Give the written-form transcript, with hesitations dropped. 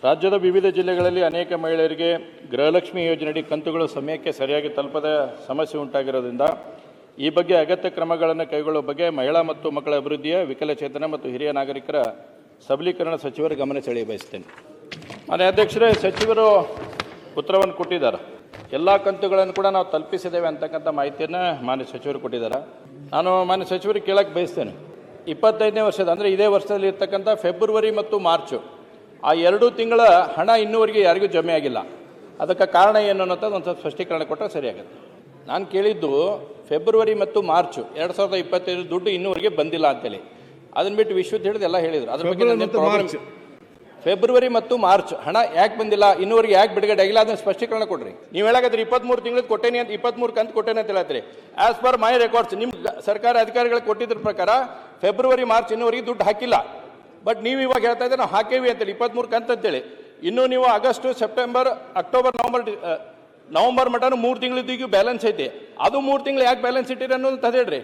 ರಾಜ್ಯದ ವಿವಿಧ ಜಿಲ್ಲೆಗಳಲ್ಲಿ ಅನೇಕ ಮಹಿಳೆಯರಿಗೆ ಗೃಹಲಕ್ಷ್ಮಿ ಯೋಜನೆಯಡಿ ಕಂತುಗಳು ಸಮಯಕ್ಕೆ ಸರಿಯಾಗಿ ತಲುಪದ ಸಮಸ್ಯೆ ಉಂಟಾಗಿರೋದ್ರಿಂದ ಈ ಬಗ್ಗೆ ಅಗತ್ಯ ಕ್ರಮಗಳನ್ನು ಕೈಗೊಳ್ಳುವ ಬಗ್ಗೆ ಮಹಿಳಾ ಮತ್ತು ಮಕ್ಕಳ ಅಭಿವೃದ್ಧಿಯ ವಿಕಲಚೇತನ ಮತ್ತು ಹಿರಿಯ ನಾಗರಿಕರ ಸಬಲೀಕರಣ ಸಚಿವರ ಗಮನ ಸೆಳೆಯ ಬಯಸ್ತೇನೆ. ಮಾನ್ಯ ಅಧ್ಯಕ್ಷರೇ, ಸಚಿವರು ಉತ್ತರವನ್ನು ಕೊಟ್ಟಿದ್ದಾರೆ. ಎಲ್ಲ ಕಂತುಗಳನ್ನು ಕೂಡ ನಾವು ತಲುಪಿಸಿದ್ದೇವೆ ಅಂತಕ್ಕಂಥ ಮಾಹಿತಿಯನ್ನು ಮಾನ್ಯ ಸಚಿವರು ಕೊಟ್ಟಿದ್ದಾರೆ. ನಾನು ಮಾನ್ಯ ಸಚಿವರಿಗೆ ಕೇಳಕ್ಕೆ ಬಯಸ್ತೇನೆ, 25ನೇ ವರ್ಷದ ಅಂದರೆ ಇದೇ ವರ್ಷದಲ್ಲಿ ಇರ್ತಕ್ಕಂಥ ಫೆಬ್ರವರಿ ಮತ್ತು ಮಾರ್ಚು ಆ 2 ತಿಂಗಳ ಹಣ ಇನ್ನೂವರೆಗೆ ಯಾರಿಗೂ ಜಮೆ ಆಗಿಲ್ಲ. ಅದಕ್ಕೆ ಕಾರಣ ಏನು ಅನ್ನೋಂಥದ್ದು ಒಂದು ಸ್ವಲ್ಪ ಸ್ಪಷ್ಟೀಕರಣ ಕೊಟ್ಟರೆ ಸರಿಯಾಗುತ್ತೆ. ನಾನು ಕೇಳಿದ್ದು ಫೆಬ್ರವರಿ ಮತ್ತು ಮಾರ್ಚು 2025 ದುಡ್ಡು ಇನ್ನೂವರೆಗೆ ಬಂದಿಲ್ಲ ಅಂತೇಳಿ. ಅದನ್ನು ಬಿಟ್ಟು ವಿಶ್ವದ ಹಿಡಿದು ಎಲ್ಲ ಹೇಳಿದರು. ಅದ್ರ ಬಗ್ಗೆ ಫೆಬ್ರವರಿ ಮತ್ತು ಮಾರ್ಚ್ ಹಣ ಯಾಕೆ ಬಂದಿಲ್ಲ, ಇನ್ನೂವರೆಗೆ ಯಾಕೆ ಬಿಡುಗಡೆ ಆಗಿಲ್ಲ, ಅದನ್ನು ಸ್ಪಷ್ಟೀಕರಣ ಕೊಡ್ರಿ. ನೀವು ಹೇಳಾಕತ್ರಿ 23 ತಿಂಗಳದ್ದು ಕೊಟ್ಟೇನಿ ಅಂತ, 23 ಕಂತು ಕೊಟ್ಟೇನೆ ಅಂತ ಹೇಳತ್ರಿ. ಆಸ್ ಪರ್ ಮೈ ರೆಕಾರ್ಡ್ಸ್ ನಿಮ್ಮ ಸರ್ಕಾರ ಅಧಿಕಾರಿಗಳಿಗೆ ಕೊಟ್ಟಿದ್ರ ಪ್ರಕಾರ ಫೆಬ್ರವರಿ ಮಾರ್ಚ್ ಇನ್ನೂವರೆಗೆ ದುಡ್ಡು ಹಾಕಿಲ್ಲ. ಬಟ್ ನೀವು ಇವಾಗ ಹೇಳ್ತಾ ಇದ್ರೆ ನಾವು ಹಾಕೇವಿ ಅಂತೇಳಿ 23 ಕಂತು ಅಂತೇಳಿ. ಇನ್ನೂ ನೀವು ಆಗಸ್ಟ್, ಸೆಪ್ಟೆಂಬರ್, ಅಕ್ಟೋಬರ್, ನವಂಬರ್ ಮಟನು 3 ತಿಂಗಳಿದ್ದೀಗೂ ಬ್ಯಾಲೆನ್ಸ್ ಐತಿ. ಅದು 3 ತಿಂಗಳು ಯಾಕೆ ಬ್ಯಾಲೆನ್ಸ್ ಇಟ್ಟಿರಿ ಅನ್ನೋದು ಹೇಳ್ರಿ.